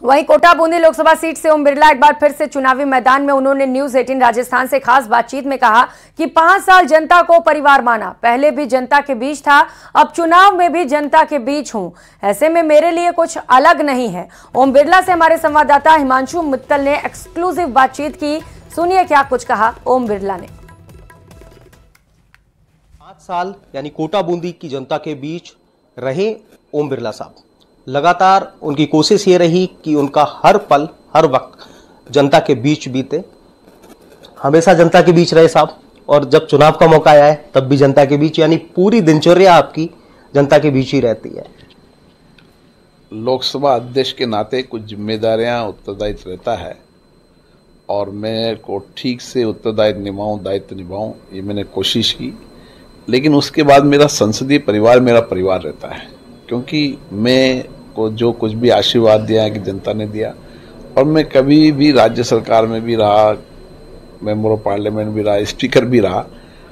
वहीं कोटा बूंदी लोकसभा सीट से ओम बिरला एक बार फिर से चुनावी मैदान में। उन्होंने न्यूज 18 राजस्थान से खास बातचीत में कहा कि 5 साल जनता को परिवार माना, पहले भी जनता के बीच था, अब चुनाव में भी जनता के बीच हूं, ऐसे में मेरे लिए कुछ अलग नहीं है। ओम बिरला से हमारे संवाददाता हिमांशु मित्तल ने एक्सक्लूसिव बातचीत की। सुनिए क्या कुछ कहा ओम बिरला ने। 5 साल यानी कोटा बूंदी की जनता के बीच रहे ओम बिरला साहब। लगातार उनकी कोशिश ये रही कि उनका हर पल हर वक्त जनता के बीच बीते, हमेशा जनता के बीच रहे साहब। और जब चुनाव का मौका आया है तब भी जनता के बीच, यानी पूरी दिनचर्या आपकी जनता के बीच ही रहती है। लोकसभा अध्यक्ष के नाते कुछ जिम्मेदारियां उत्तरदायित्व रहता है और मैं को ठीक से उत्तरदायित्व दायित्व निभाऊं, ये मैंने कोशिश की। लेकिन उसके बाद मेरा संसदीय परिवार मेरा परिवार रहता है, क्योंकि मैं को जो कुछ भी आशीर्वाद दिया है कि जनता ने दिया, और मैं कभी भी राज्य सरकार में भी रहा, मेंबर ऑफ पार्लियामेंट भी रहा, स्पीकर भी रहा,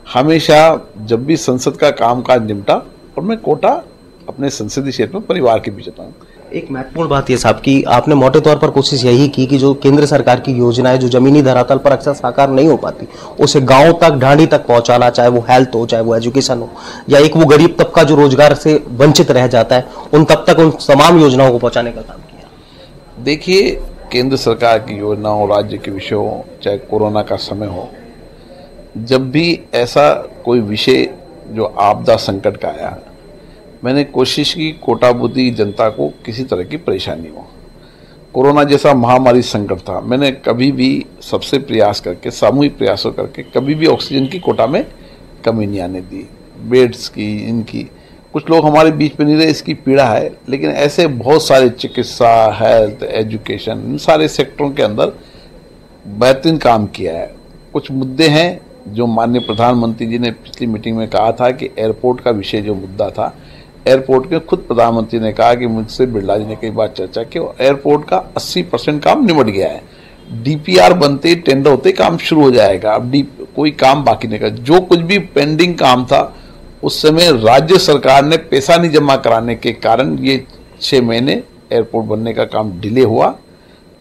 हमेशा जब भी संसद का कामकाज निपटा और मैं कोटा अपने संसदीय क्षेत्र में परिवार के बीच रहता हूँ। एक महत्वपूर्ण बात यह साहब कि आपने मोटे तौर पर कोशिश यही की कि जो केंद्र सरकार की योजनाएं जो जमीनी धरातल पर अक्सर साकार नहीं हो पाती, उसे गांव तक, ढांडी तक पहुंचाना, चाहे वो हेल्थ हो, चाहे वो एजुकेशन हो, या एक वो गरीब तबका जो रोजगार से वंचित रह जाता है, उन तब तक उन तमाम योजनाओं को पहुंचाने का काम किया। देखिए, केंद्र सरकार की योजना हो, राज्य के विषय हो, चाहे कोरोना का समय हो, जब भी ऐसा कोई विषय जो आपदा संकट का आया, मैंने कोशिश की कोटा बूंदी जनता को किसी तरह की परेशानी हो। कोरोना जैसा महामारी संकट था, मैंने कभी भी सबसे प्रयास करके, सामूहिक प्रयासों करके कभी भी ऑक्सीजन की कोटा में कमी नहीं आने दी। बेड्स की, इनकी, कुछ लोग हमारे बीच में नहीं रहे, इसकी पीड़ा है, लेकिन ऐसे बहुत सारे चिकित्सा, हेल्थ, एजुकेशन, इन सारे सेक्टरों के अंदर बेहतरीन काम किया है। कुछ मुद्दे हैं जो माननीय प्रधानमंत्री जी ने पिछली मीटिंग में कहा था कि एयरपोर्ट का विषय जो मुद्दा था, एयरपोर्ट के खुद प्रधानमंत्री ने कहा कि मुझसे बिरला जी ने कई बार चर्चा की, एयरपोर्ट का 80% काम निपट गया है। डीपीआर बनते, टेंडर होते काम शुरू हो जाएगा। अब कोई काम बाकी नहीं कर, जो कुछ भी पेंडिंग काम था उस समय राज्य सरकार ने पैसा नहीं जमा कराने के कारण ये 6 महीने एयरपोर्ट बनने का काम डिले हुआ।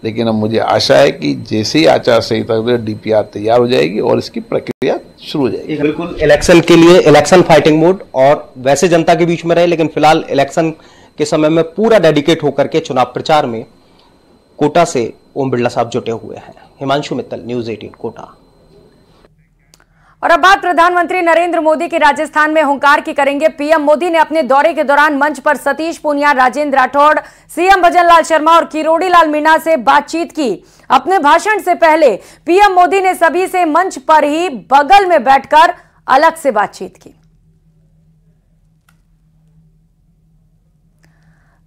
लेकिन अब मुझे आशा है कि जैसे ही आचार संहिता डीपीआर तैयार हो जाएगी और इसकी प्रक्रिया शुरू हो जाएगी। बिल्कुल इलेक्शन के लिए इलेक्शन फाइटिंग मोड, और वैसे जनता के बीच में रहे, लेकिन फिलहाल इलेक्शन के समय में पूरा डेडिकेट होकर के चुनाव प्रचार में कोटा से ओम बिरला साहब जुटे हुए हैं। हिमांशु मित्तल, न्यूज 18 कोटा। और अब बात प्रधानमंत्री नरेंद्र मोदी की राजस्थान में हुंकार की करेंगे। पीएम मोदी ने अपने दौरे के दौरान मंच पर सतीश पूनिया, राजेंद्र राठौड़, सीएम भजनलाल शर्मा और किरोड़ी लाल मीणा से बातचीत की। अपने भाषण से पहले पीएम मोदी ने सभी से मंच पर ही बगल में बैठकर अलग से बातचीत की।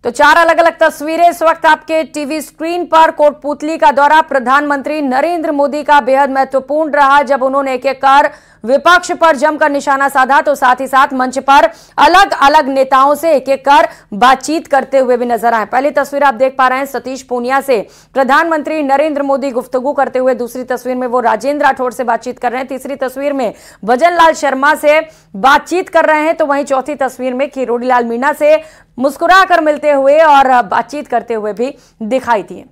तो 4 अलग अलग तस्वीरें इस वक्त आपके टीवी स्क्रीन पर। कोटपुतली का दौरा प्रधानमंत्री नरेंद्र मोदी का बेहद महत्वपूर्ण रहा, जब उन्होंने एक एक कर विपक्ष पर जमकर निशाना साधा, तो साथ ही साथ मंच पर अलग अलग नेताओं से एक एक कर बातचीत करते हुए भी नजर आए। पहली तस्वीर आप देख पा रहे हैं सतीश पूनिया से प्रधानमंत्री नरेंद्र मोदी गुफ्तगू करते हुए, दूसरी तस्वीर में वो राजेंद्र राठौड़ से बातचीत कर रहे हैं, तीसरी तस्वीर में भजनलाल शर्मा से बातचीत कर रहे हैं, तो वहीं चौथी तस्वीर में किरोड़ी लाल मीणा से मुस्कुरा कर मिलते हुए और बातचीत करते हुए भी दिखाई दिए।